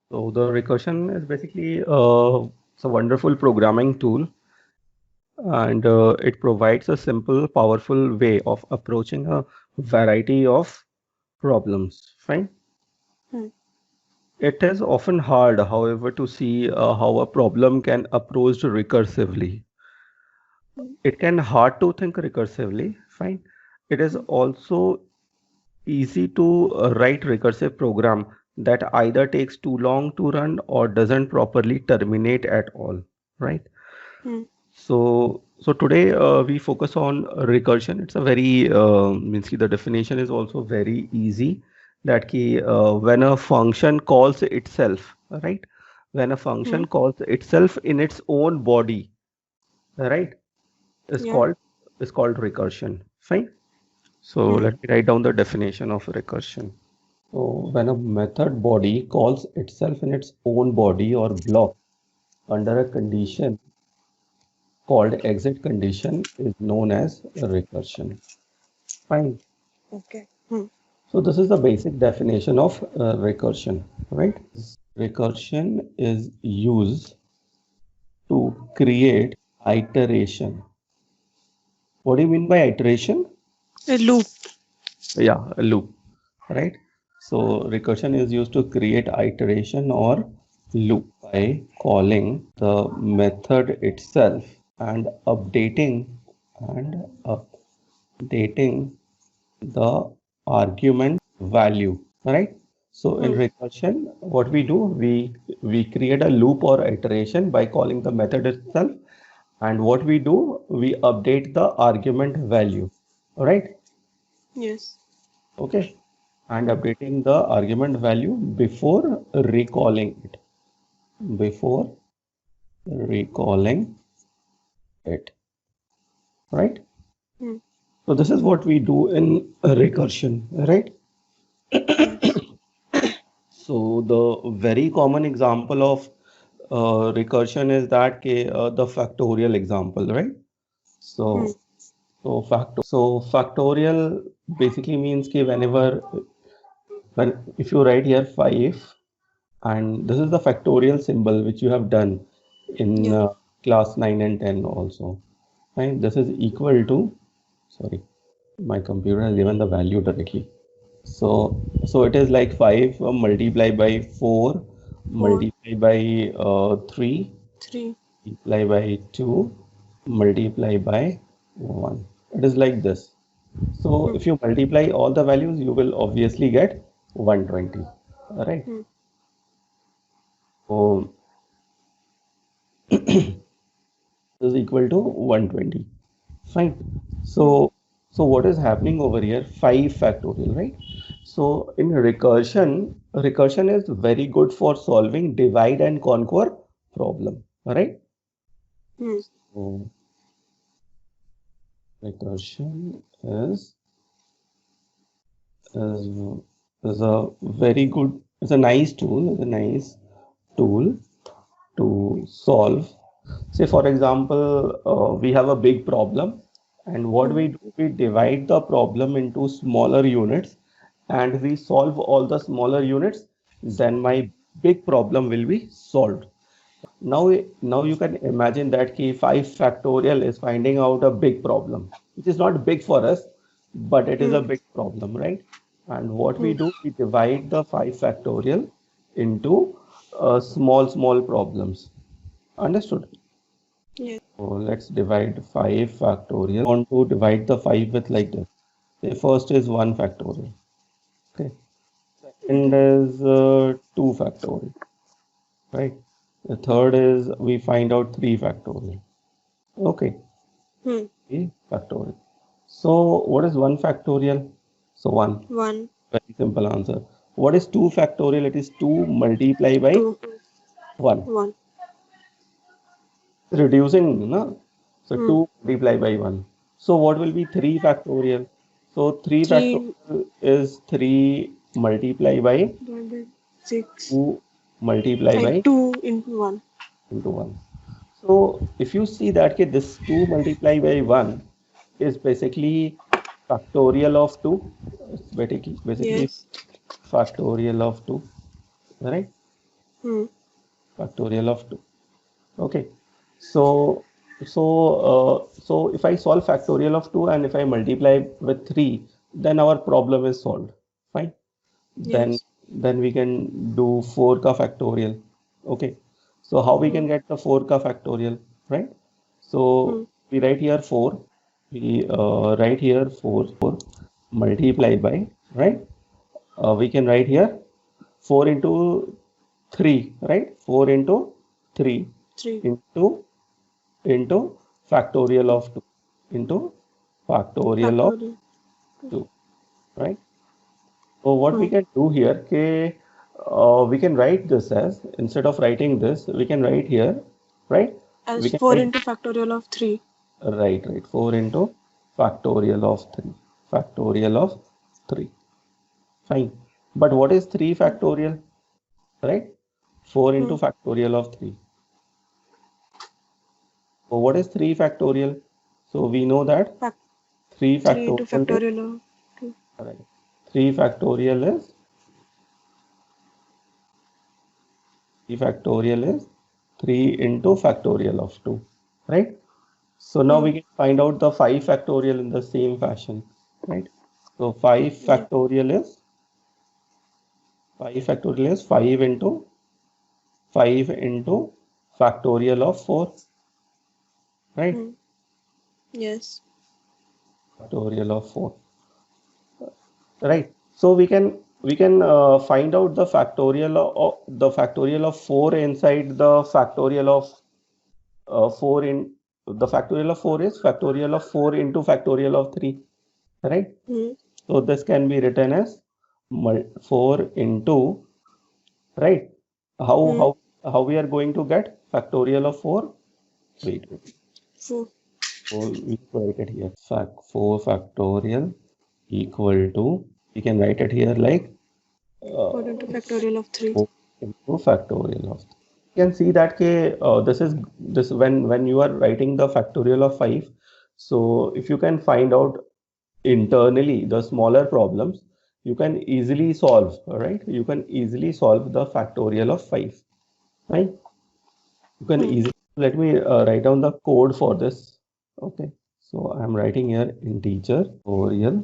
So the recursion is basically it's a wonderful programming tool, and it provides a simple, powerful way of approaching a variety of problems. Fine. Hmm. It is often hard, however, to see how a problem can approached recursively. Hmm. It can hard to think recursively. Fine. It is Hmm. also easy to write recursive program that either takes too long to run or doesn't properly terminate at all, right? Hmm. So today we focus on recursion. It's a very means ki the definition is also very easy. That ki when a function calls itself, right? When a Hmm. function calls itself in its own body, right, is Yeah. called recursion. Fine. So Hmm. let me write down the definition of recursion. So when a method body calls itself in its own body or block under a Hmm. condition called exit condition is known as recursion. Fine. Okay. Hmm. So this is the basic definition of recursion, right? Recursion is used to create iteration. What do you mean by iteration? A loop. Yeah, a loop, right? So recursion is used to create iteration or loop by calling the method itself and and updating the argument value, right? So in Hmm. recursion, what we do, we create a loop or iteration by calling the method itself, and what we do, we update the argument value, all right? Yes. Okay, and updating the argument value before recalling it, before recalling it, right? Hmm. So this is what we do in recursion, right? Yes. So the very common example of recursion is that the factorial example, right? Hmm. So factorial basically means कि whenever when if you write here 5 and this is the factorial symbol which you have done in Yeah. class 9 and 10 also, right? This is equal to, sorry, my computer has given the value directly. So it is like 5 multiplied by 4 Four. multiplied by 3 Three. multiply by 2 multiply by 1. It is like this. So Hmm. if you multiply all the values, you will obviously get 120. All right. Hmm. So is equal to 120. Fine. Hmm. So what is happening over here? 5 factorial, right? So in recursion is very good for solving divide and conquer problem. All right. Hmm. So recursion is is a very good, it's a nice tool, it's a nice tool to solve. Say, for example, we have a big problem, and what Hmm. we do, we divide the problem into smaller units and we solve all the smaller units, then my big problem will be solved. Now you can imagine that key 5 factorial is finding out a big problem, which is not big for us, but it is Hmm. a big problem, right? And what we Hmm. do, we divide the 5 factorial into small problems. Understood? Yes. So let's divide 5 factorial. Want to divide the 5 with like this. The first is 1 factorial. Okay. Second Okay. is 2 factorial. Right. The third is we find out 3 factorial. Okay. Hmm. 3 factorial. So what is 1 factorial? So 1. One. Very simple answer. What is 2 factorial? It is 2 multiplied by Two. 1. One. Reducing, no? So Hmm. 2 multiplied by 1. So what will be 3 factorial? So 3 Three. factorial is 3 multiplied by Divided. Six. 2 multiplied Like by two into one. into 1. So if you see that okay, this 2 multiplied by 1 is basically factorial of 2. It's basically Yes. factorial of 2, right? Hmm. Factorial of 2. Okay. So, so if I solve factorial of 2 and if I multiply with 3, then our problem is solved. Fine. Then Yes. then we can do 4 ka factorial. Okay. So how we Hmm. can get the 4 ka factorial, right? So Hmm. we write here 4. We write here 4 multiplied by, right? We can write here 4 into 3, right? 4 into 3 3. into factorial of 2 into factorial of Factorial. 2, right? So what we Hmm. can do here, okay, we can write this as, instead of writing this, we can write here, right? As We can 4 write, into factorial of 3. right, 4 into factorial of 3, factorial of 3, fine. But what is 3 factorial, right? 4 into Hmm. factorial of 3. So what is 3 factorial? So we know that Fac 3 3 into factorial is, factorial of 2. right, 3 factorial is 3 into factorial of 2, right? So now Hmm. we can find out the 5 factorial in the same fashion, right? So 5 Yeah. factorial is 5 into 5 into factorial of 4, right? Hmm. Yes. Factorial of 4, right? So we can find out the factorial of 4 inside the factorial of 4 in the factorial of 4 is factorial of 4 into factorial of 3, right? Hmm. So this can be written as 4 into, right? How Hmm. how how we are going to get factorial of 4? Wait. 4. So we write it here. 4 factorial equal to, we can write it here like 4 into uh, factorial of 3. 4 into factorial of. You can see that this when you are writing the factorial of 5. So if you can find out internally the smaller problems, you can easily solve, all right? You can easily solve the factorial of 5, right? You can Hmm. easily, let me write down the code for this. Okay, so I'm writing here integer factorial,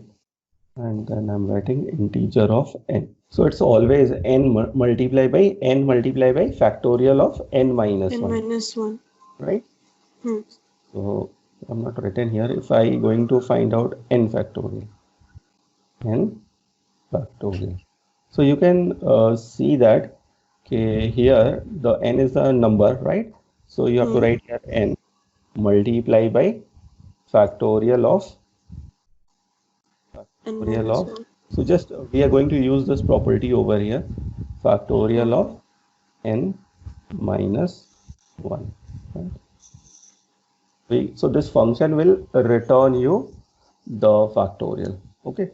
and then I'm writing integer of n. So it's always n multiply by factorial of n minus N 1, minus 1. right? Hmm. So I'm not written here. If I going to find out n factorial, n factorial. So you can see that, okay, here the n is a number, right? So you have to Hmm. write here n multiply by factorial of N factorial minus of. 1. So just we are going to use this property over here, factorial Okay. of n minus 1. Right? So this function will return you the factorial. Okay.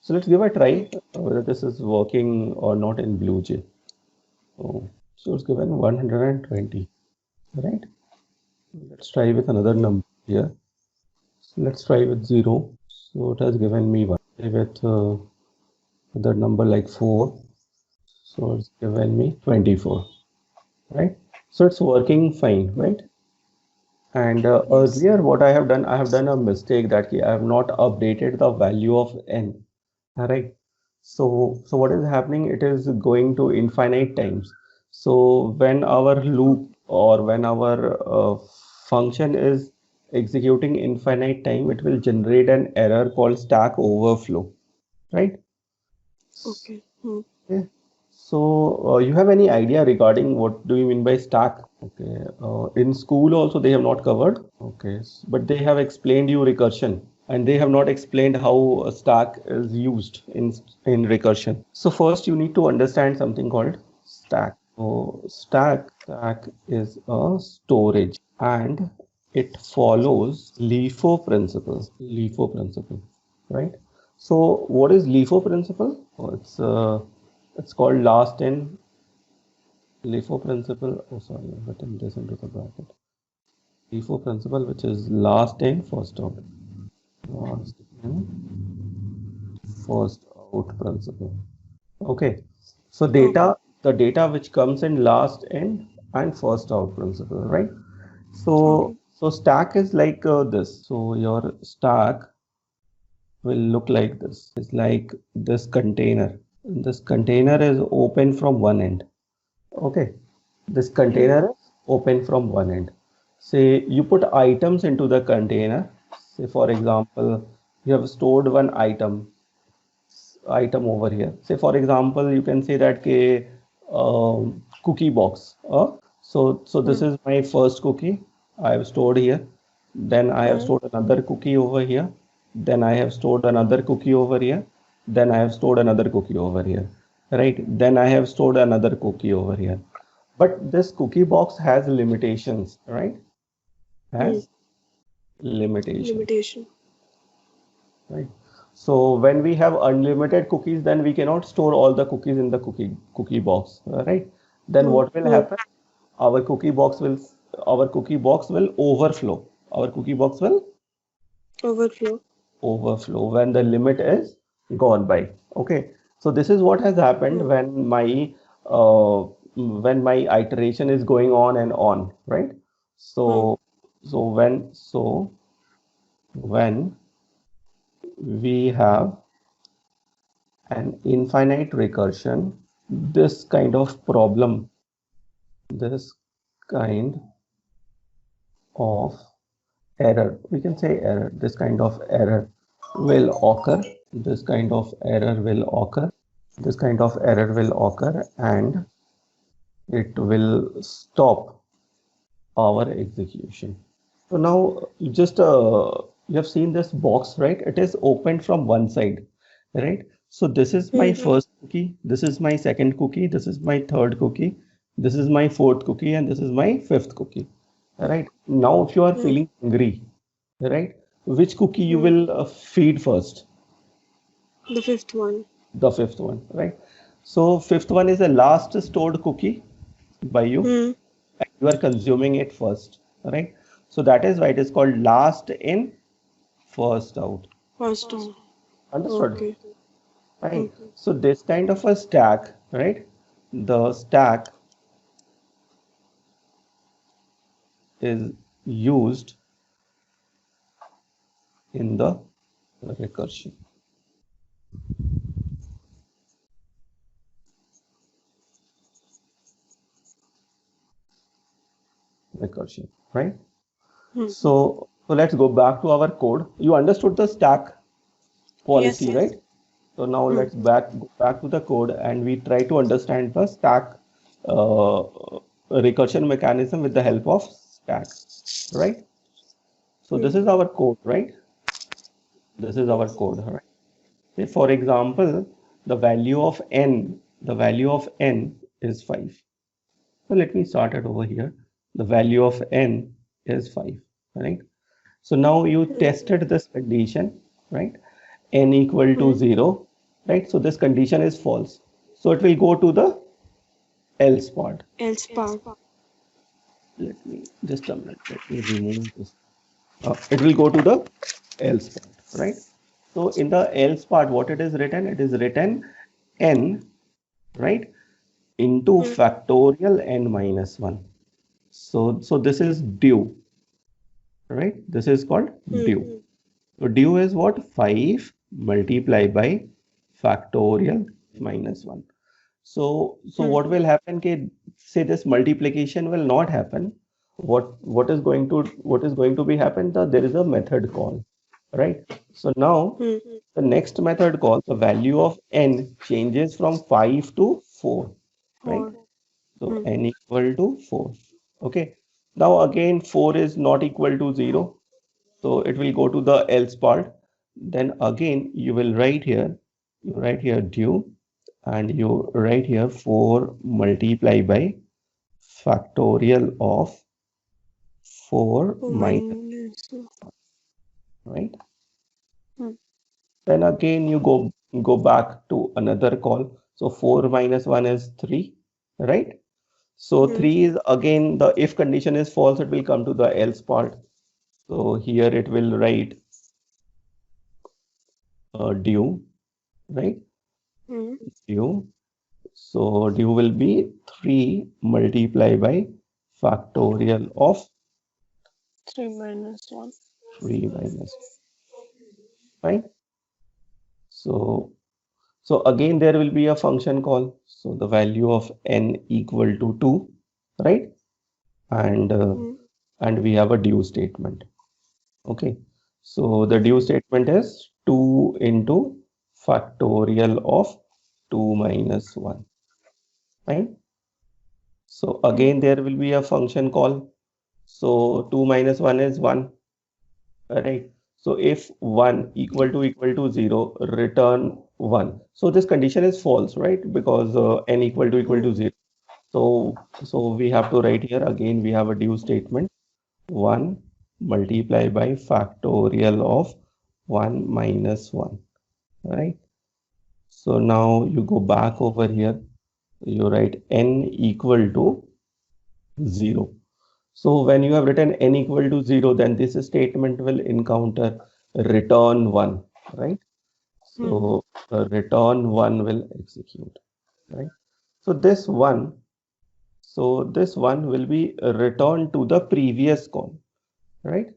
So let's give a Hmm. try whether this is working or not in BlueJ. So it's given 120, right? Let's try with another Hmm. number here. So let's try with 0. So it has given me 1. With the number like 4. So it's given me 24, right? So it's working fine, Hmm. right? And Yes. earlier what I have done a mistake that I have not updated the value of n, right? So what is happening? It is going to infinite times. So when our loop or when our function is executing infinite time, it will generate an error called stack overflow, right? Okay. Hmm. Okay. So you have any idea regarding what do you mean by stack? Okay. In school also they have not covered. Okay. But they have explained you recursion, and they have not explained how a stack is used in recursion. So first you need to understand something called stack. So stack is a storage, and it follows LIFO principle. LIFO principle, right? So what is LIFO principle? It's called last in LIFO principle. Oh, sorry, I've written this into the bracket. LIFO principle, which is last in first out. Last in first out principle. Okay. So Okay. the data which comes in last in and first out principle, right? So Okay. so stack is like this. So your stack will look like this. It's like this container. This container is open from one end. Okay. This Hmm. container is open from one end. Say you put items into the container. Say for example, you have stored one item over here. Say for example, you can say that cookie box. So this Hmm. is my first cookie I have stored here. Then I have Hmm. stored another cookie over here. Then I have stored another cookie over here. Then I have stored another cookie over here. Right? Then I have stored another cookie over here. But this cookie box has limitations, right? Hmm. Has limitation. Limitation. Right. So when we have unlimited cookies, then we cannot store all the cookies in the cookie box, right? Then Hmm. what will Hmm. happen? Our cookie box will our cookie box will overflow. Our cookie box will Overflow. overflow when the limit is gone by. Okay. So this is what has happened Hmm. uh, when my iteration is going on and on, right? Hmm. So when we have an infinite recursion, this kind of problem, this kind of error, we can say error, this kind of error will occur, this kind of error will occur, this kind of error will occur, and it will stop our execution. So now you have seen this box, right? It is opened from one side, right? So this is my Hmm. Hmm. first cookie, this is my second cookie, this is my third cookie, this is my fourth cookie, and this is my fifth cookie. Right? Now, if you are Hmm. feeling hungry, right, which cookie you Hmm. will feed first? The fifth one. The fifth one, right? So fifth one is the last stored cookie by you, Hmm. and you are consuming it first, right? So that is why it is called last in, first out. First down. Understood? Okay. Right. Okay. So this kind of a stack, right? The stack is used in the recursion. Recursion, right? Hmm. So let's go back to our code. You understood the stack Yes. policy, Yes. right? So now Hmm. let's go back to the code and we try to understand the stack uh, recursion mechanism with the help of stack, right? So Hmm. this is our code, right? This is our code, right? Say for example, the value of n is 5. So let me start it over here. The value of n is 5, right? So now you Hmm. tested this condition, right? N equal to Hmm. 0, right? So this condition is false. So it will go to the else part. Else part. Let me just a minute. Let me remove this. It will go to the else part, right? So in the else part, what it is written? It is written n, right, into Hmm. factorial n minus 1. So this is due, right? This is called Hmm. due. So due is what? 5 multiplied by factorial minus 1. So Hmm. what will happen? Say this multiplication will not happen. What is going to be happen? There is a method call, right? So now Hmm. the next method call, the value of n changes from 5 to 4, right? Four. So Hmm. n equal to 4. Okay. Now again 4 is not equal to 0. So it will go to the else part. Then again you write here due, and you write here 4 multiply by factorial of 4 Four minus, minus. right? Hmm. Then again you go back to another call. So 4 minus 1 is 3, right? So Hmm. 3 is again, the if condition is false, it will come to the else part. So here it will write due, right? Hmm. Due. So du will be 3 multiplied by factorial of 3 minus 1. 3 minus, right? So, so again there will be a function call. So the value of n equal to 2, right? And Hmm. and we have a due statement. Okay. So the due statement is 2 into factorial of 2 minus 1, right? So Hmm. again there will be a function call. So 2 minus 1 is 1, right? So if 1 equal to 0, return 1. So this condition is false, right? Because n equal to Hmm. 0. So we have to write here again, we have a due statement 1 multiplied by factorial of 1 minus 1, right? So now you go back over here, you write n equal to 0. So when you have written n equal to 0, then this statement will encounter return 1, right? Hmm. So return 1 will execute, right? So this one will be returned to the previous call, right?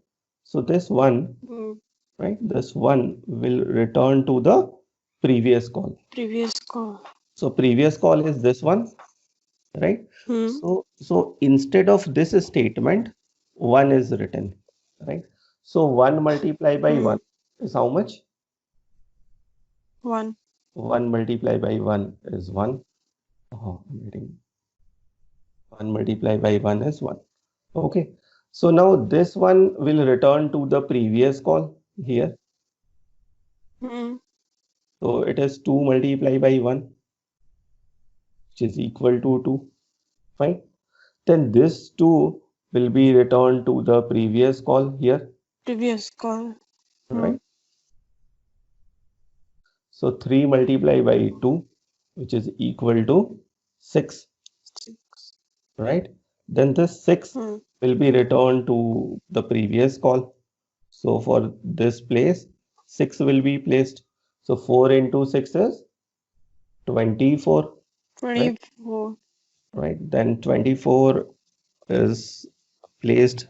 So this one, Hmm. right? This one will return to the previous call. Previous call. So previous call is this one, right? Hmm. So instead of this statement, 1 is written, right? So 1 multiplied by Hmm. 1 is how much? 1. 1 multiplied by 1 is 1. Oh, I'm reading. 1 multiplied by 1 is 1. Okay. So now this one will return to the previous call here. Hmm. So it is 2 multiplied by 1, which is equal to 2. Fine. Then this 2 will be returned to the previous call here, Previous call. Hmm. right? So 3 multiplied by 2, which is equal to 6, 6. right? Then this 6 Hmm. will be returned to the previous call. So for this place, 6 will be placed. So 4 into 6 is 24, right? 24. Right. Then 24 is placed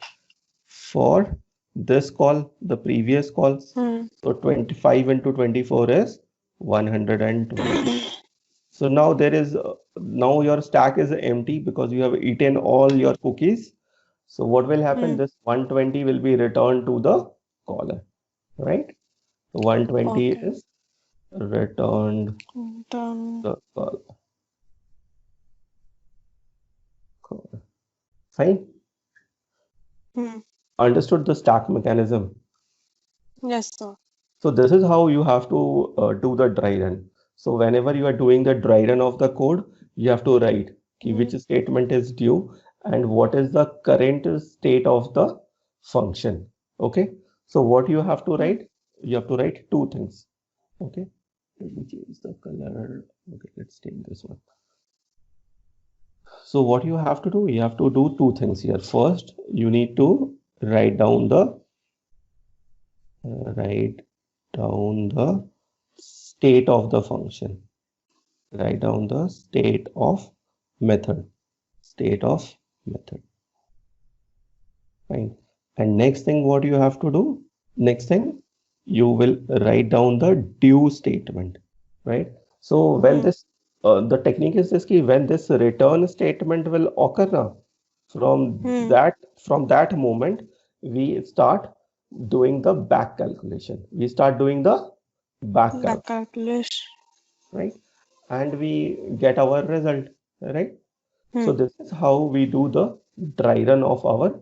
for this call, the previous call. Hmm. So 25 into 24 is 120. So now now your stack is empty because you have eaten all your cookies. So what will happen? Hmm. This 120 will be returned to the caller, right? 120 Okay. is returned Done. the caller. Fine. Hmm. Understood the stack mechanism. Yes, sir. So this is how you have to do the dry run. So whenever you are doing the dry run of the code, you have to write which Hmm. statement is due and what is the current state of the function. Okay. So what you have to Hmm. write? You have to write two things. Okay. Let me change the color. Okay, let's take this one. So what you have to do? You have to do two things here. First, you need to write down the write down the state of the function. Write down the state of method. State of method. Fine. And next thing, what you have to do? Next thing, you will write down the due statement, right? So when Hmm. this, the technique is this key, when this return statement will occur now, from Hmm. that, from that moment, we start doing the back calculation. We start doing the back calculation, Back calculation. right? And we get our result, right? So Hmm. this is how we do the dry run of our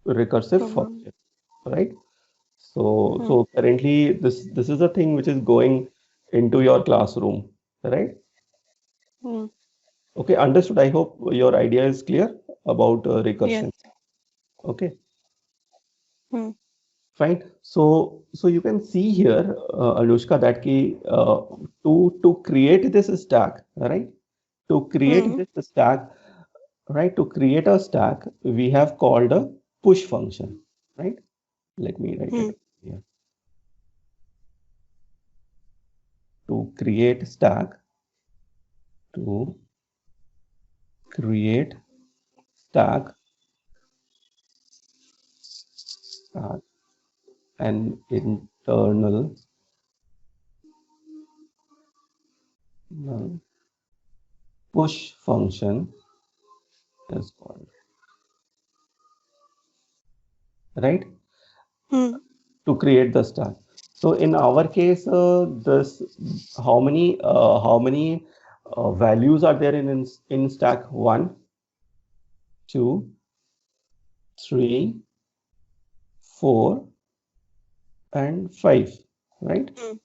recursive Program. function, right? So Hmm. so currently this is the thing which is going into your classroom, right? Hmm. Okay, understood. I hope your idea is clear about Yes. recursion. Okay, Hmm. fine. So you can see here, Anushka, that to create this stack, right? To create Hmm. this stack, right? To create a stack, we have called a push function, right? Let me write Hmm. it here. To create stack, to create stack at an internal push function is called, right? Hmm. To create the stack. So in our case, this how many values are there in stack? 1, 2, 3, 4, and 5, right? Hmm.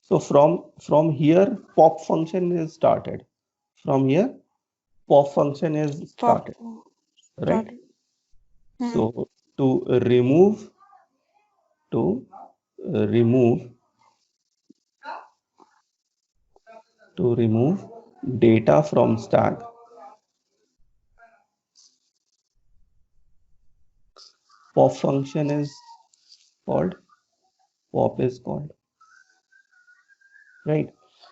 So from here, pop function is started. From here, pop function is Pop. started, right? Started. Hmm. So to remove to remove to remove data from stack, pop function is called, pop is called, right?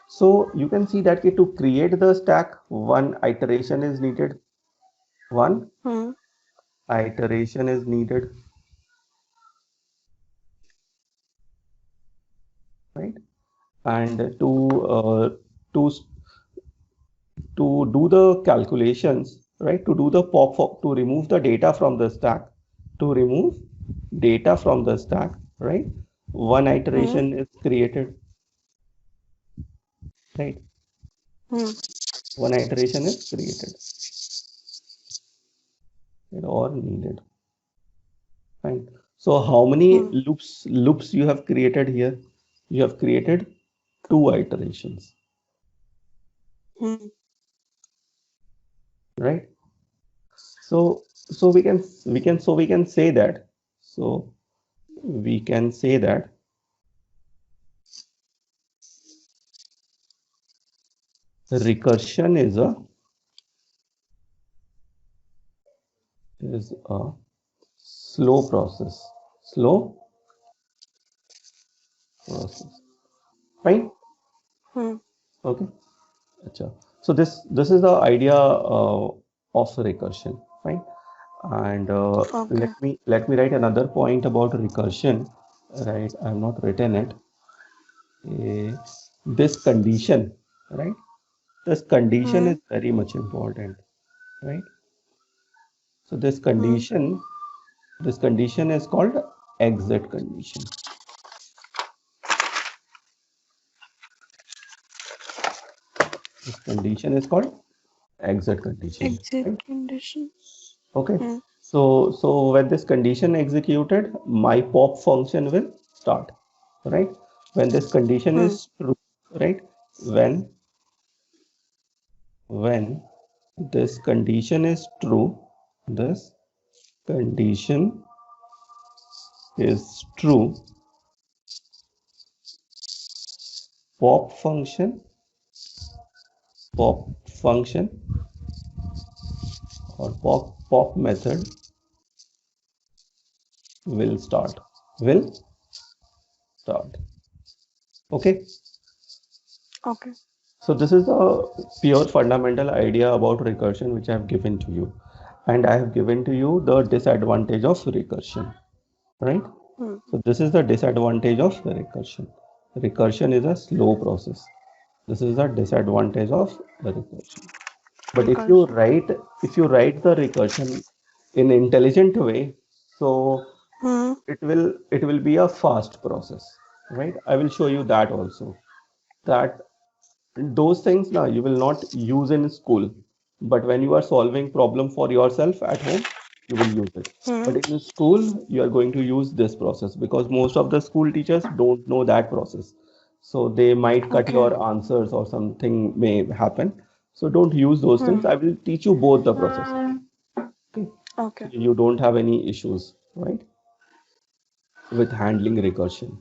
So you can see that to create the stack, one iteration is needed, one Hmm. iteration is needed, right? And to to do the calculations, right? To do the to remove the data from the stack, to remove data from the stack, right? One Hmm. iteration is created, right? Hmm. One iteration is created, right, or needed, right? So how many Hmm. loops you have created here? You have created 2 iterations, Hmm. right? So we can say that, so we can say that recursion is a slow process, slow process, fine. Hmm. Okay. Acha. So this is the idea of recursion, fine. And Okay. let me write another point about recursion, right? I have not written it. This condition, right? This condition Hmm. is very much important, right? So Hmm. this condition is called exit condition. This condition is called exit condition, Exit right? condition. Okay. Hmm. So when this condition executed, my pop function will start, right? When this condition Hmm. is true, right? When when this condition is true, this condition is true, pop function, pop function or pop method will start, will start. Okay. Okay. So this is the pure fundamental idea about recursion which I have given to you. And I have given to you the disadvantage of recursion, right? Hmm. So this is the disadvantage of the recursion. Recursion is a slow process. This is the disadvantage of the recursion. But Recursion. if you write the recursion in intelligent way, so Hmm. it will be a fast process, right? I will show you that also. That those things now you will not use in school, but when you are solving problem for yourself at home, you will use it. Hmm. But in school, you are going to use this process because most of the school teachers don't know that process. So they might cut Okay. your answers or something may happen. So don't use those Hmm. things. I will teach you both the processes. Okay. So Okay. you don't have any issues, right, with handling recursion.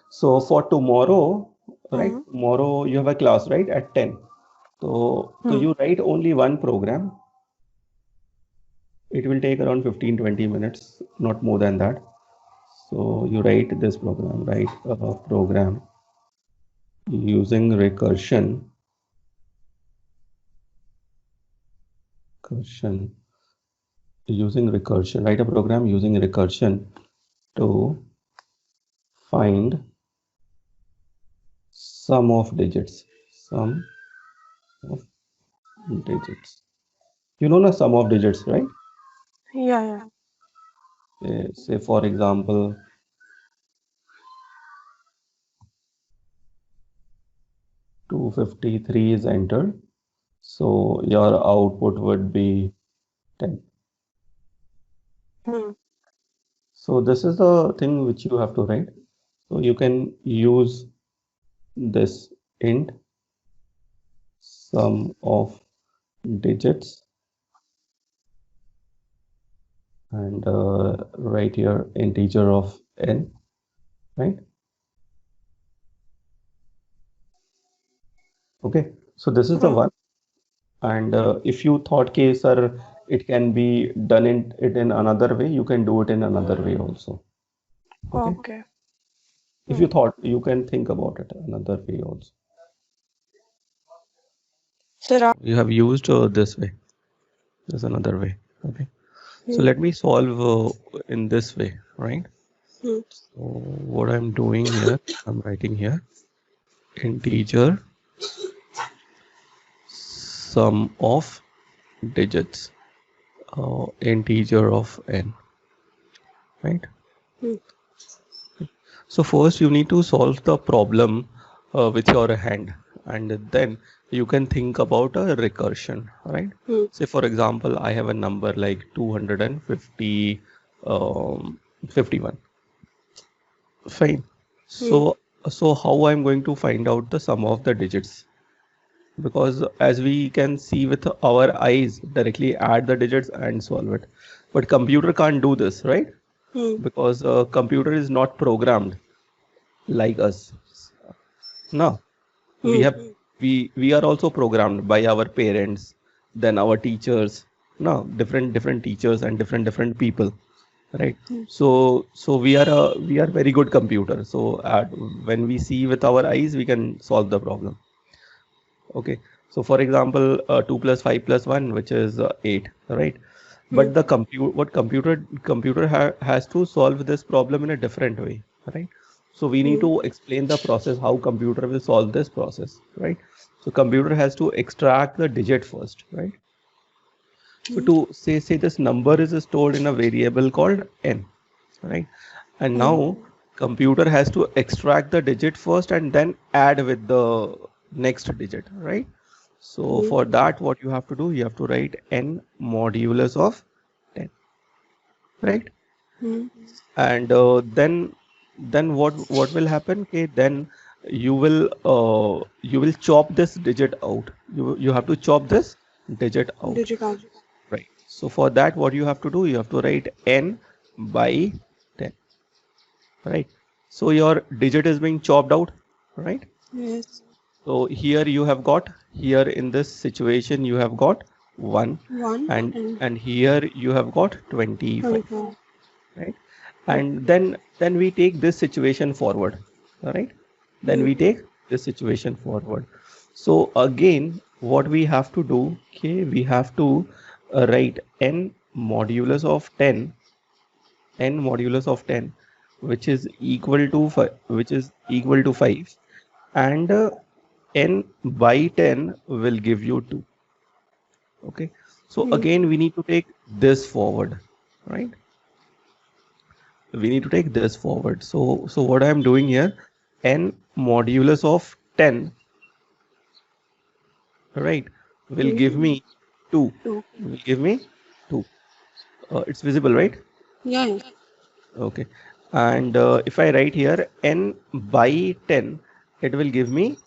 So for tomorrow, right? Hmm. Tomorrow you have a class, right, at 10. So Hmm. you write only one program. It will take around 15-20 minutes, not more than that. So you write this program, write a program using recursion recursion, write a program using recursion to find sum of digits. Sum of digits. You know the sum of digits, right? Yeah. Say for example, 253 is entered. So your output would be 10. Hmm. So this is the thing which you have to write. So you can use this int sum of digits and write here integer of n, right? Okay, so this is the Hmm. one. And if you thought, okay, sir, it can be done in another way, you can do it in another way also. Okay, Okay. if Hmm. you thought, you can think about it another way also. Sir, You have used this way. There's another way. Okay, so hmm. let me solve in this way, right? Hmm. So what I'm doing here, I'm writing here integer sum of digits, integer of n, right? Hmm. So first you need to solve the problem with your hand, and then you can think about a recursion, right? Hmm. Say for example, I have a number like 250, 51. Fine. Hmm. So how I'm going to find out the sum of the digits? Because as we can see with our eyes, directly add the digits and solve it. But computer can't do this, right? Hmm. Because computer is not programmed like us. No, we Hmm. have we are also programmed by our parents, then our teachers. No, different teachers and different people, right? Hmm. So we are very good computer. So when we see with our eyes, we can solve the problem. Okay, so for example, 2 plus 5 plus 1, which is 8, right? Hmm. But the computer has to solve this problem in a different way, right? So we need Hmm. to explain the process how computer will solve this process, right? So computer has to extract the digit first, right? So Hmm. to say this number is stored in a variable called n, right? And Hmm. now computer has to extract the digit first and then add with the next digit, right? So Hmm. for that, what you have to do, you have to write n modulus of 10, right? Hmm. And then what will happen? Okay, then you will chop this digit out. You have to chop this digit out, Digital. right? So for that, what you have to do, you have to write n by 10, right? So your digit is being chopped out, right? Yes. So here you have got, here in this situation you have got 1, One and and and here you have got 25, 25. right? Hmm. And then we take this situation forward, all right? Then Hmm. we take this situation forward. So again, what we have to do, okay, we have to write n modulus of 10, which is equal to 5, and n by 10 will give you 2. Okay, so Hmm. again we need to take this forward, right? We need to take this forward. So what I'm doing here, n modulus of 10, right, will Hmm. give me 2. Two. Will give me 2. It's visible, right? Yeah. Okay. And if I write here n by 10, it will give me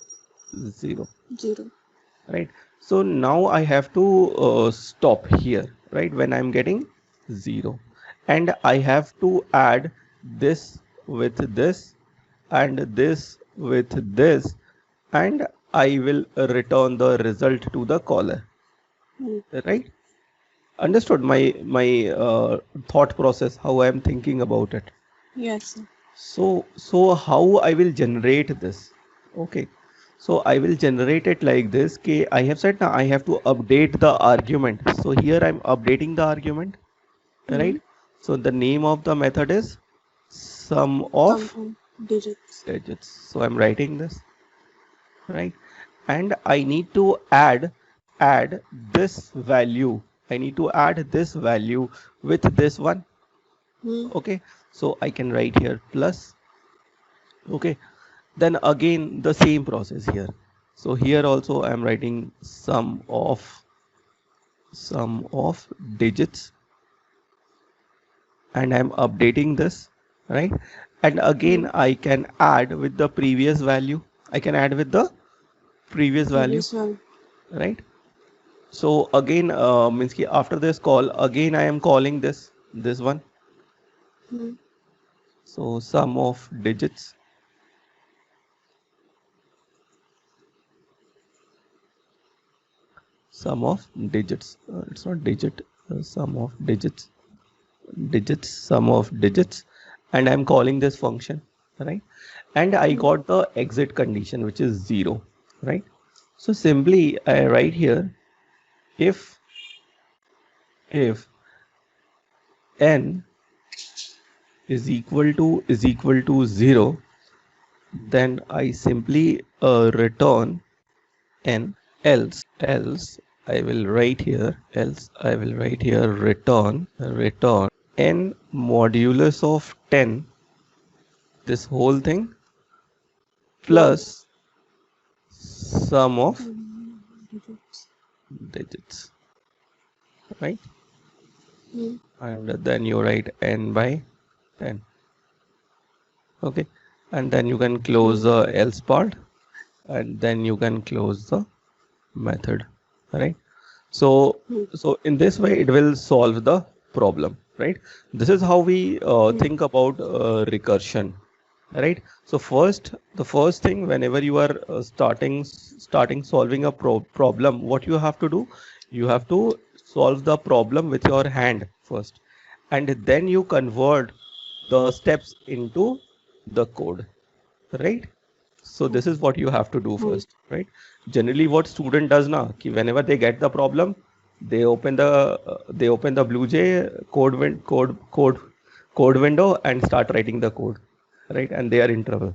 0, Zero. right? So now I have to stop here, right, when I'm getting 0, and I have to add this with this and this with this, and I will return the result to the caller, Hmm. right? Understood my thought process, how I'm thinking about it. Yes. So how I will generate this? Okay, So I will generate it like this. Okay, I have said now I have to update the argument. So here I'm updating the argument, right? So the name of the method is sum Sum of of digits. digits. So I'm writing this, right? And I need to add this value. I need to add this value with this one. Okay, so I can write here plus. Okay, then again the same process here. So here also I am writing sum of digits, and I'm updating this, right? And again I can add with the previous value. I can add with the previous value, Previous one. right? So again, means ki after this call, again I am calling this one. So sum of digits, it's not digit, sum of digits, sum of digits, and I'm calling this function, right? And I got the exit condition, which is 0, right? So simply I write here, if n is equal to 0, then I simply return n. Else I will write here return n modulus of 10, this whole thing, plus sum of digits, right? And then you write n by 10. Okay, and then you can close the else part, and then you can close the method, right? So in this way it will solve the problem, right? This is how we think about recursion, right? So the first thing, whenever you are starting solving a problem, what you have to do, you have to solve the problem with your hand first, and then you convert the steps into the code, right? So this is what you have to do first, right? Generally what student does now, ki whenever they get the problem, they open the BlueJ code window and start writing the code, right? And they are in trouble.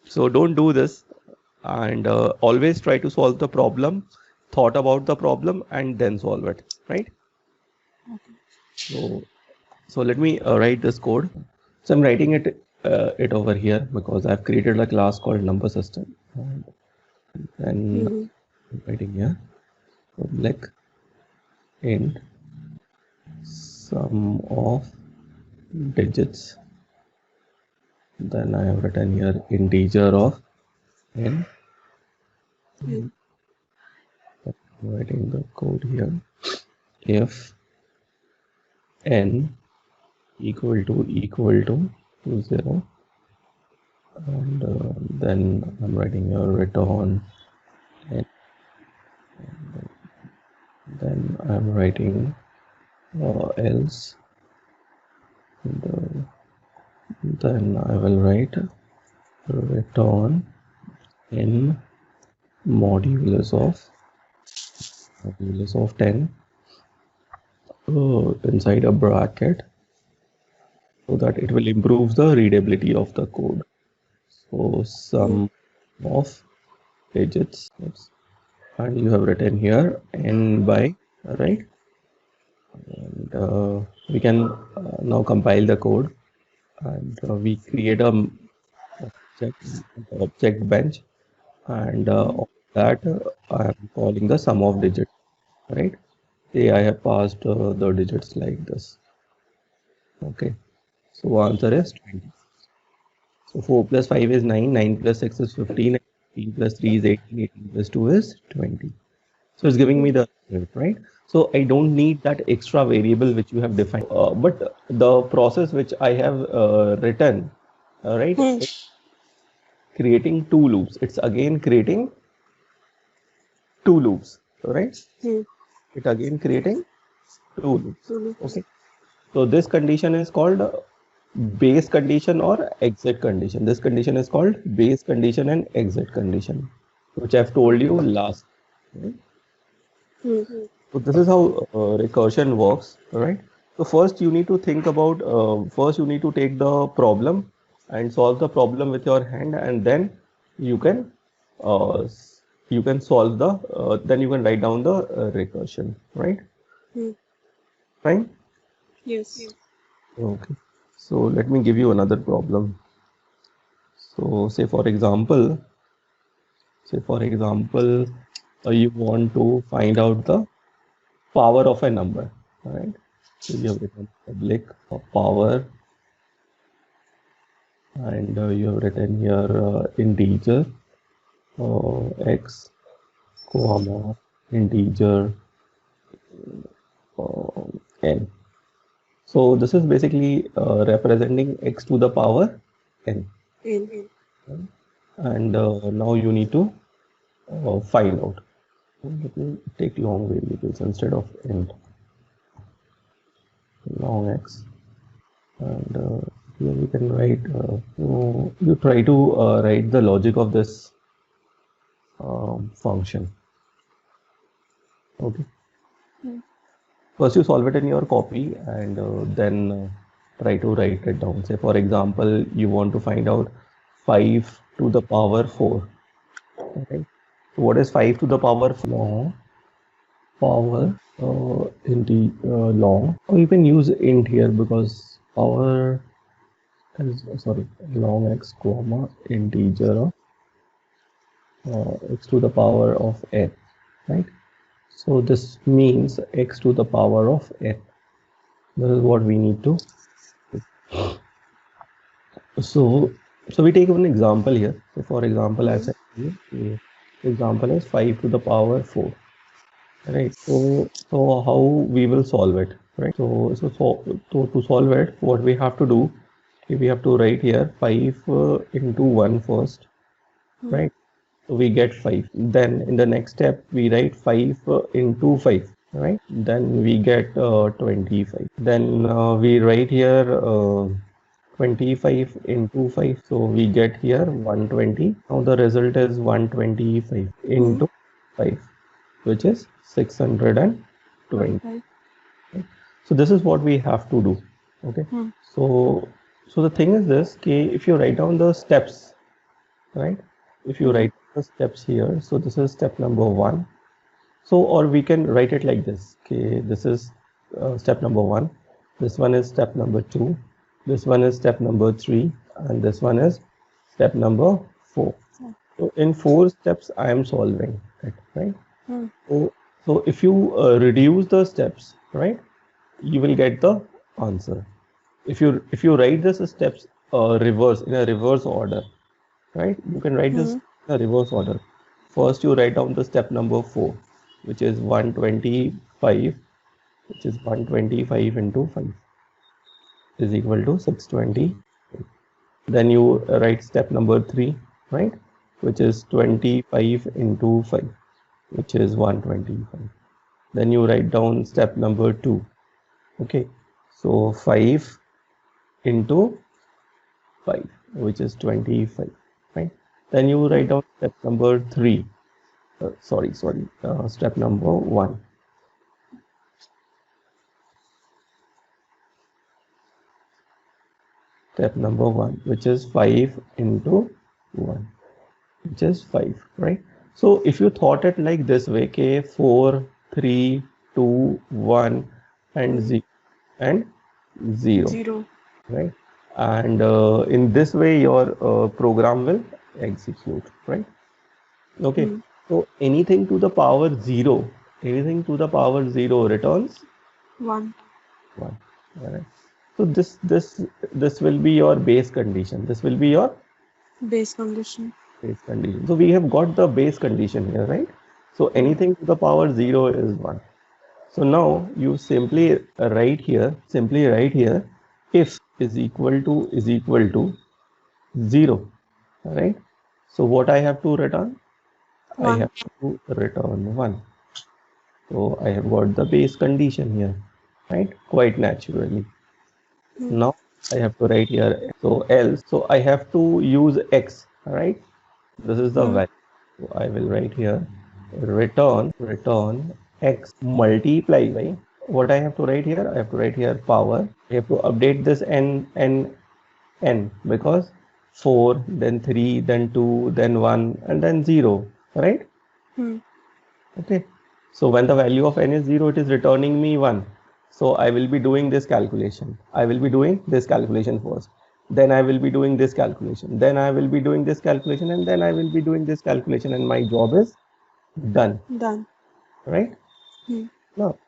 So don't do this, and always try to solve the problem, thought about the problem, and then solve it, right? So let me write this code. So I'm writing it over here because I've created a class called number system, and then I'm writing here public int sum of digits. Then I have written here integer of n. Writing the code here. If n equal to 0, and then I'm writing here return n. Then I'm writing else, and then I will write return n modulus of 10 inside a bracket, so that it will improve the readability of the code. So sum of digits, and you have written here n by, right? And we can now compile the code, and we create a object bench, and of that I am calling the sum of digits, right? Say I have passed the digits like this. Okay, so answer is 20. So 4 plus 5 is 9, 9 plus 6 is 15, 15 plus 3 is 18, 18 plus 2 is 20. So it's giving me the result, right? So I don't need that extra variable which you have defined, but the process which I have written, right, creating two loops. It's again creating two loops, right? It again creating two loops. Okay. So this condition is called base condition or exit condition. This condition is called base condition and exit condition. which I've told you last. Right? Hmm. So this is how recursion works, right? So first you need to think about, first you need to take the problem and solve the problem with your hand, and then you can you can solve the then you can write down the recursion, right? Hmm. Fine. Yes. Okay. So let me give you another problem. So say for example, you want to find out the power of a number, right? So you have written public power, and you have written here integer x comma integer n. So this is basically representing x to the power n, In. and now you need to find out. Let me take long variables instead of int. Long x, and here we can write. You try to write the logic of this function. Okay. First, you solve it in your copy, and then try to write it down. Say, for example, you want to find out 5 to the power 4. Okay. So, what is 5 to the power 4? Long power long, or you can use int here because power is sorry, long x comma integer of x to the power of n, right? So this means x to the power of n. This is what we need to. So we take one example here. So for example, I said example is 5 to the power 4. Right. So how we will solve it, right? So to solve it, what we have to do, we have to write here 5 into 1 first, right? So we get 5. Then in the next step, we write 5 into 5, right? Then we get 25. Then we write here 25 into 5. So we get here 120. Now the result is 125 into 5, which is 620. Right. So this is what we have to do. Okay. So the thing is this, okay, if you write down the steps, right? If you write the steps here, so this is step number 1. So, or we can write it like this. Okay, this is step number 1. This one is step number 2. This one is step number 3, and this one is step number 4. So in 4 steps, I am solving it, right? So if you reduce the steps, right, you will get the answer. If you write this steps reverse in a reverse order, right, you can write this in a reverse order. First, you write down the step number 4, which is 125, which is 125 into 5 is equal to 620. Then you write step number 3, right, which is 25 into 5, which is 125. Then you write down step number 2. Okay, so 5 into 5, which is 25, right? Then you write down step number 3. Step number 1. Step number 1, which is 5 into 1, which is 5, right? So if you thought it like this way, okay, 4, 3, 2, 1, and 0, right? And in this way, your program will execute, right? Okay. So anything to the power 0, returns 1. 1. Right? So this will be your base condition. This will be your Base condition. base condition. So we have got the base condition here, right? So anything to the power 0 is 1. So now you simply write here if is equal to 0, right? So what I have to return? I 1. have to return 1. So I have got the base condition here, right? Quite naturally. Now I have to write here, so else, so I have to use x, right? This is the value. So I will write here return x multiply by what I have to write here. I have to write here power. I have to update this n because 4, then 3, then 2, then 1, and then 0, right? Okay. So when the value of n is 0, it is returning me 1. So I will be doing this calculation. I will be doing this calculation first. Then I will be doing this calculation. Then I will be doing this calculation, and then I will be doing this calculation, and my job is done. Done. Right? Hmm. Now,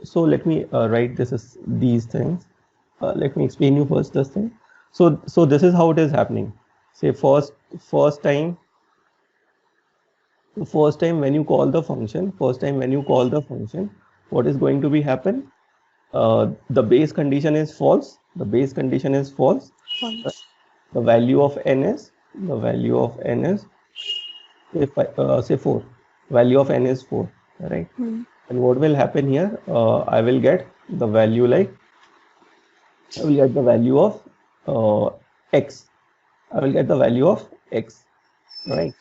so let me write this as these things. Let me explain you first this thing. So this is how it is happening. Say first time when you call the function, what is going to be happen? The base condition is false. False. The value of n is say 4. Value of n is 4, right? And what will happen here? I will get the value of x. I will get the value of x, right?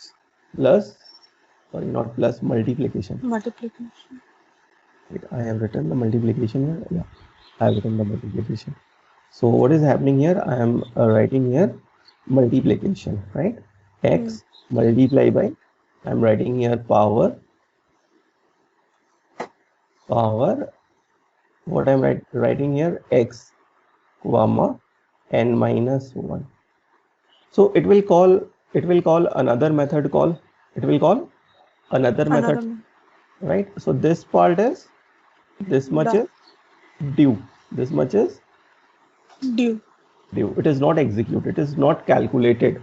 Plus, sorry, not plus, multiplication. Multiplication. Wait, I have written the multiplication here. Yeah, I have written the multiplication. So what is happening here? I am writing here multiplication, right? X multiply by, I am writing here power. What I am writing here? X, comma, n minus 1. So it will call another method call. Right? So this part is, this much is due. This much is due. It is not executed. It is not calculated.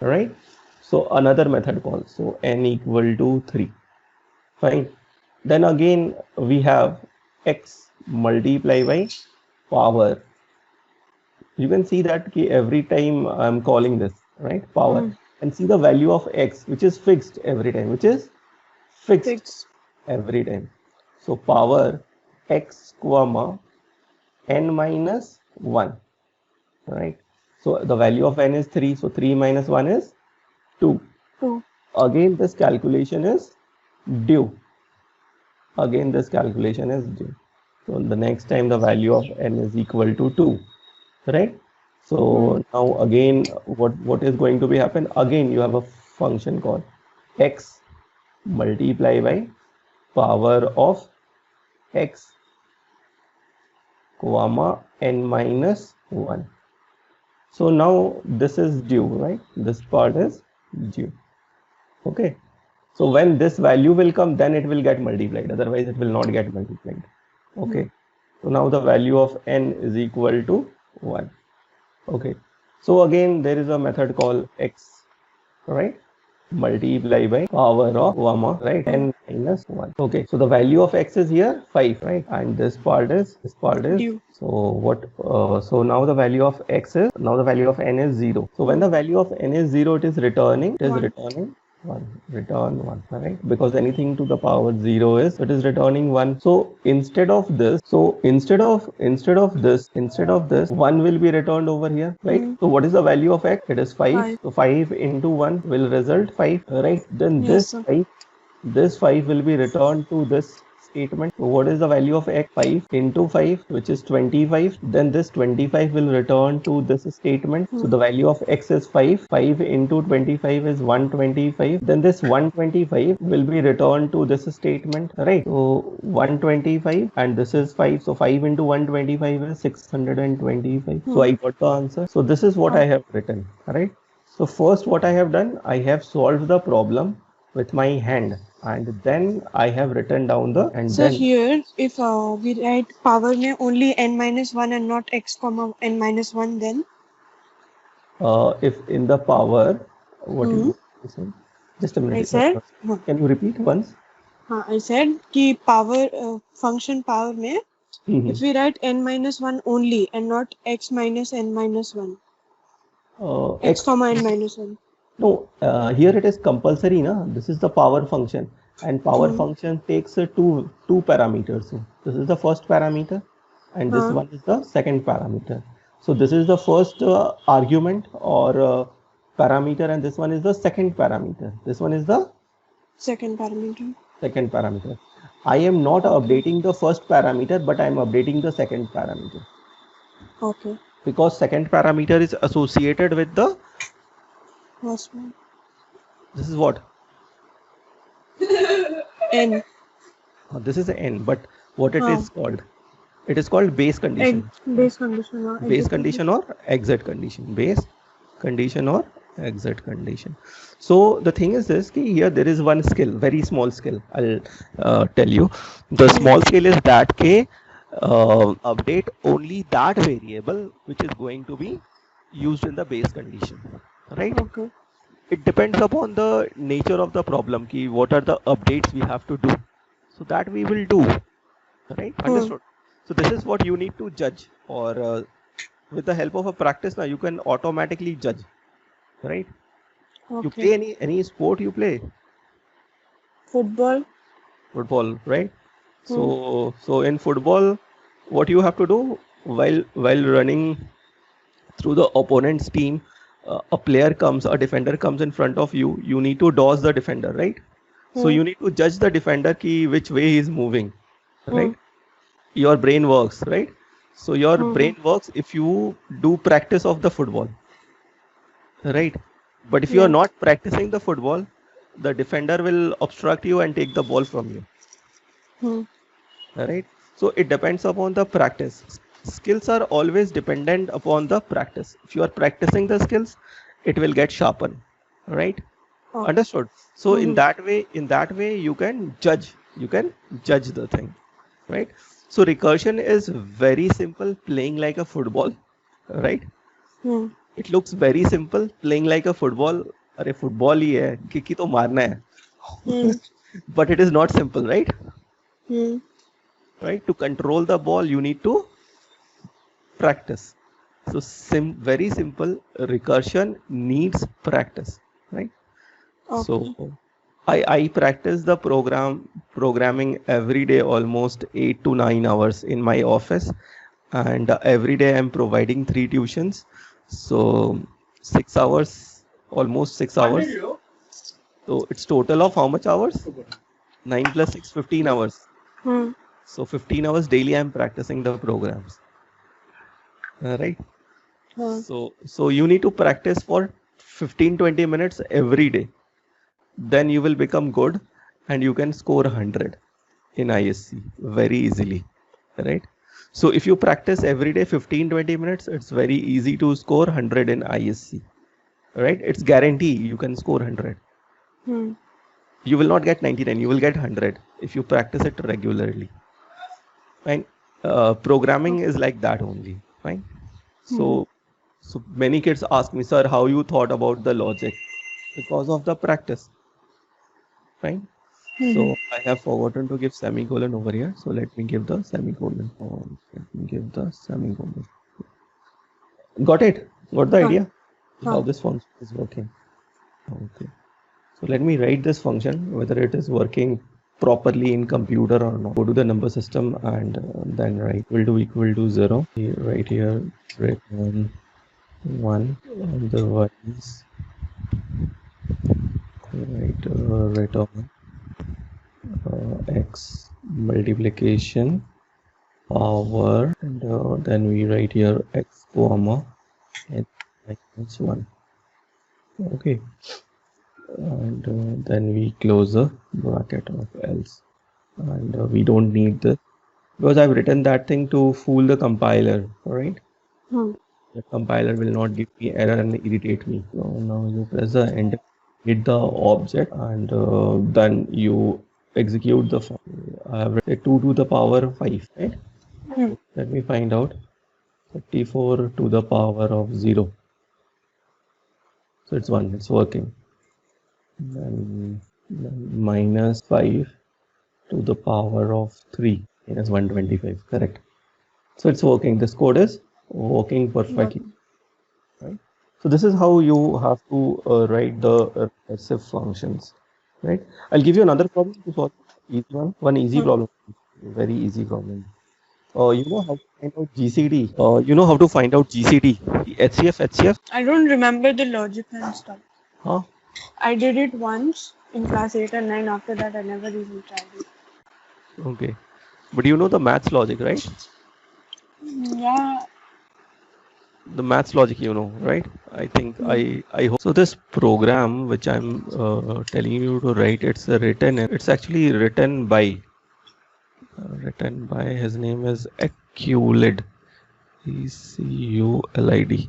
Right? So another method call. So n equal to 3. Fine. Then again we have x multiply by power. You can see that every time I'm calling this, right? Power. And see the value of x, which is fixed every time, every time. So power x comma n minus 1, right? So the value of n is 3. So 3 minus 1 is 2. Again, this calculation is due. So the next time the value of n is equal to 2, right? So now again, what is going to be happen? Again, you have a function called x multiply by power of x comma n minus 1. So now this is due, right? This part is due. Okay. So when this value will come, then it will get multiplied. Otherwise, it will not get multiplied. Okay. So now the value of n is equal to 1. Okay. So again, there is a method called x, right? Multiply by power of comma, right? N minus 1. Okay. So the value of x is here 5, right? And this part is due. So what? So now the value of x is, now the value of n is 0. So when the value of n is 0, it is returning. Return 1, right? Because anything to the power 0 is, it is returning 1. So instead of this, 1 will be returned over here, right? So what is the value of x? It is 5. So 5 into 1 will result 5, right? Then this 5 will be returned to this statement. So what is the value of x? 5 into 5, which is 25. Then this 25 will return to this statement. So the value of x is 5. 5 into 25 is 125. Then this 125 will be returned to this statement, right? So 125 and this is 5. So 5 into 125 is 625. So I got the answer. So this is what I have written, right? So first what I have done, I have solved the problem with my hand, and then I have written down the, and So then here, if we write power में only n minus 1 and not x comma n minus 1, then if in the power, what you said? Just a minute. I said, can you repeat once? I said कि power function power में if we write n minus 1 only and not x minus n minus 1, x comma n minus 1. No, here it is compulsory, na? This is the power function, and power function takes two parameters. So this is the first parameter, and this one is the second parameter. So this is the first argument or parameter, and this one is the second parameter. This one is the Second parameter. Second parameter. I am not updating the first parameter, but I am updating the second parameter. Okay. Because second parameter is associated with the First one. This is what? N. This is n, but what it is called? It is called base condition. Base condition or base condition or exit condition. Base condition or exit condition. So the thing is this, here there is one skill, very small skill. I'll tell you. The small skill is that update only that variable which is going to be used in the base condition, right? Okay. It depends upon the nature of the problem, what are the updates we have to do. So that we will do, right? Understood? So this is what you need to judge, or with the help of a practice now you can automatically judge, right? Okay. You play any sport you play? Football, right? So in football, what you have to do while running through the opponent's team, a defender comes in front of you, you need to dodge the defender, right? So you need to judge the defender which way he is moving, right? Your brain works, right? So your brain works if you do practice of the football, right? But if you are not practicing the football, the defender will obstruct you and take the ball from you, right? So it depends upon the practice. Skills are always dependent upon the practice. If you are practicing the skills, it will get sharpened, right? Understood? So in that way you can judge the thing, right? So recursion is very simple, playing like a football, right? It looks very simple, playing like a football. अरे football ही है, kick तो मारना है. But it is not simple, right? Right? To control the ball, you need to practice. So very simple. Recursion needs practice, right? Okay. So I practice the programming every day, almost 8 to 9 hours in my office, and every day I'm providing 3 tuitions. So 6 hours, almost 6 hours. So it's total of how much hours? 9 plus 6, 15 hours. So 15 hours daily I'm practicing the programs. Right? So you need to practice for 15-20 minutes every day. Then you will become good and you can score 100 in ISC very easily, right? So if you practice every day 15-20 minutes, it's very easy to score 100 in ISC, right? It's guarantee you can score 100. You will not get 99, you will get 100 if you practice it regularly. Fine. Programming is like that only. Fine. So many kids ask me, sir, how you thought about the logic? Because of the practice. Fine. So I have forgotten to give semicolon over here. So let me give the semicolon. Got it? Got the idea? How this function is working. Okay. So let me write this function, whether it is working properly in computer or not. Go to the number system and then write will do equal to 0. Right here, return 1, otherwise return x multiplication power, and then we write here x comma n minus 1. Okay. And then we close the bracket of else, and we don't need this because I've written that thing to fool the compiler. All right. The compiler will not give me error and irritate me. So now you press the enter, hit the object, and then you execute the function. I have written 2 to the power 5, right? Let me find out. 34 to the power of 0. So it's 1. It's working. Then minus 5 to the power of 3, minus 125, correct. So it's working. This code is working perfectly, right? So this is how you have to write the recursive functions, right? I'll give you another problem to solve. One easy problem, very easy problem. You know how to find out GCD? You know how to find out GCD? HCF? I don't remember the logic and stuff. Huh? I did it once in class 8 and 9. After that, I never even tried it. Okay. But you know the maths logic, right? Yeah. The maths logic, you know, right? I think I hope. So this program which I'm telling you to write, it's actually written by, his name is Eculid. Eculid.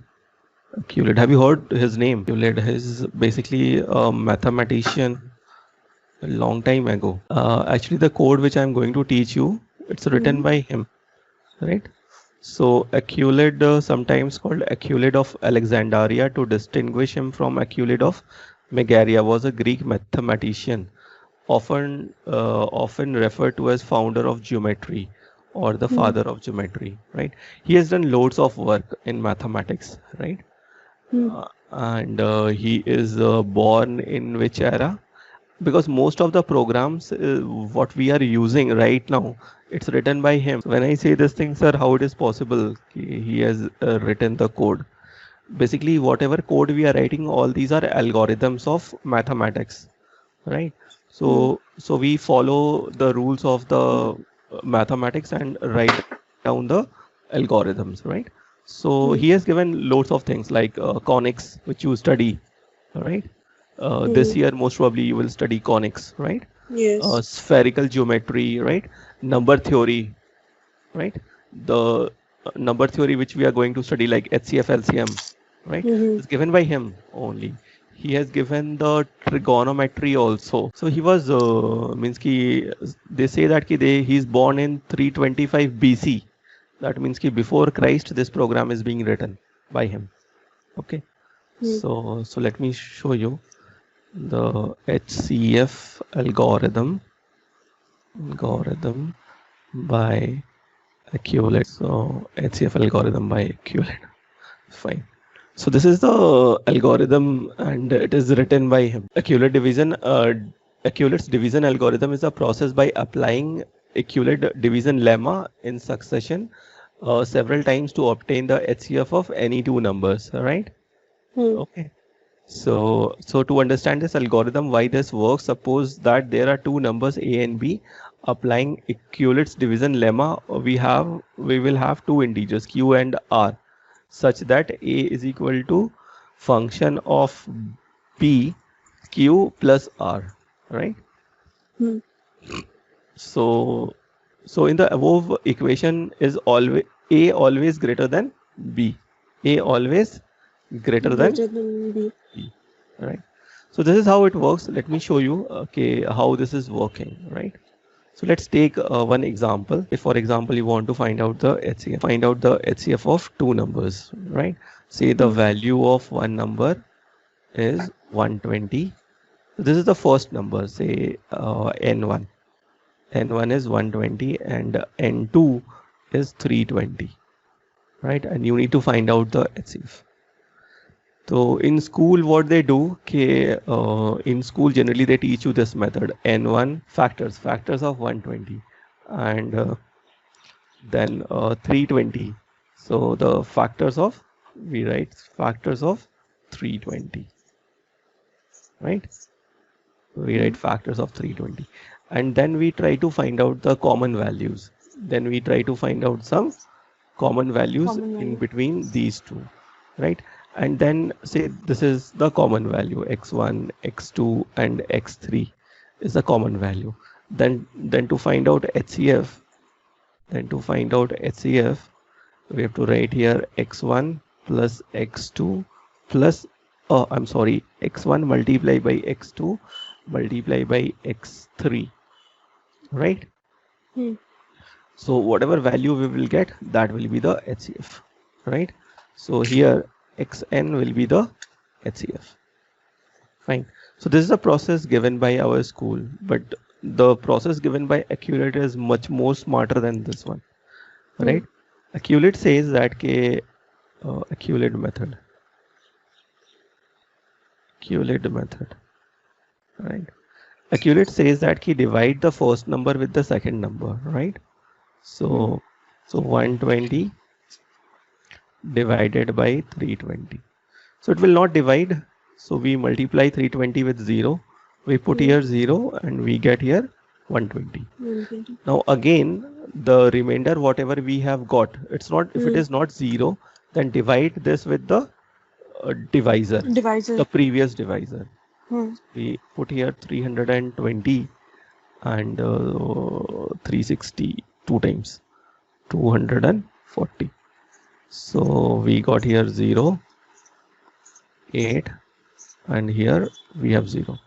Eculid. Have you heard his name? Eculid is basically a mathematician a long time ago. Actually, the code which I'm going to teach you, it's written by him, right? So Eculid, sometimes called Eculid of Alexandria to distinguish him from Eculid of Megaria, was a Greek mathematician, often referred to as founder of geometry or the father of geometry, right? He has done loads of work in mathematics, right? And he is born in which era? Because most of the programs what we are using right now, it's written by him. So when I say this thing, sir, how it is possible he has written the code? Basically, whatever code we are writing, all these are algorithms of mathematics, right? So we follow the rules of the mathematics and write down the algorithms, right? So he has given loads of things like conics, which you study, right? This year, most probably you will study conics, right? Yes. Spherical geometry, right? Number theory, right? The number theory which we are going to study, like HCF, LCM, right? Is given by him only. He has given the trigonometry also. So he was means ki they say that he's born in 325 BC. That means ki before Christ this program is being written by him. Okay. So let me show you the HCF algorithm by Eculid. So HCF algorithm by Eculid. Fine. So this is the algorithm and it is written by him. Eculid's division algorithm is a process by applying Eculid division lemma in succession several times to obtain the HCF of any two numbers, right? Okay. So to understand this algorithm, why this works, suppose that there are two numbers A and B. Applying Euclid's division lemma, we will have two integers Q and R, such that A is equal to function of B Q plus R, right? So in the above equation is always A always greater than B. A always greater than B. Right. So this is how it works. Let me show you how this is working, right? So let's take one example. If for example you want to find out the HCF of two numbers, right? Say the value of one number is 120. This is the first number, say N1. N1 is 120 and N2 is 320, right? And you need to find out the HCF. So in school, what they do, in school generally they teach you this method: N1 factors of 120, and then 320. So the we write factors of 320, right? We write factors of 320, and then we try to find out the common values. Then we try to find out some common values in between these two, right? And then say this is the common value, x1, x2 and x3 is the common value. Then to find out HCF, we have to write here x1 plus x2 plus x1 multiplied by x2 multiplied by x3, right? So whatever value we will get, that will be the HCF, right? So here xn will be the HCF. Fine. So this is a process given by our school, but the process given by Eculid is much more smarter than this one, right? Eculid says that Eculid method, right? Eculid says that divide the first number with the second number, right? So 120 divided by 320. So it will not divide. So we multiply 320 with 0. We put here 0 and we get here 120. 120. Now again, the remainder whatever we have got, it's not, if it is not 0, then divide this with the divisor, the previous divisor. We put here 320 and 360 two times, 240. So we got here 0, 8, and here we have 0.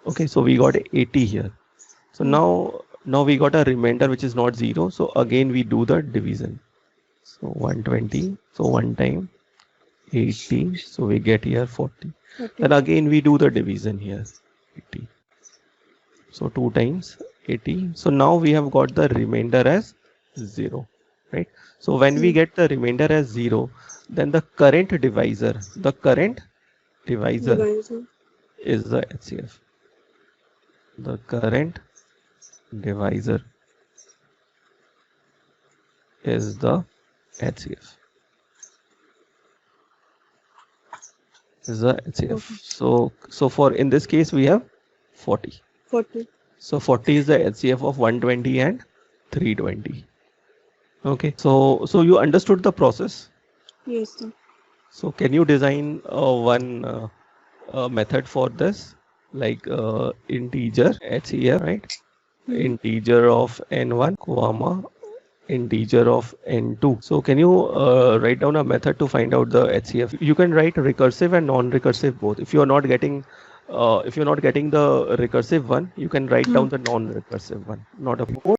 Okay, so we got 80 here. So now we got a remainder which is not 0. So again we do the division. So 120. So 1 time 80. So we get here 40. Then again we do the division here. 80. So 2 times 80. So now we have got the remainder as 0. Right. So when we get the remainder as 0, then the current divisor is the HCF. The current divisor is the HCF. So for in this case we have 40. So 40 is the HCF of 120 and 320. Okay. So you understood the process? Yes, sir. So can you design one method for this, like integer HCF, right? Integer of n1 comma integer of n2. So can you write down a method to find out the HCF? You can write recursive and non-recursive both. If you are not getting the recursive one, you can write down the non-recursive one. Not a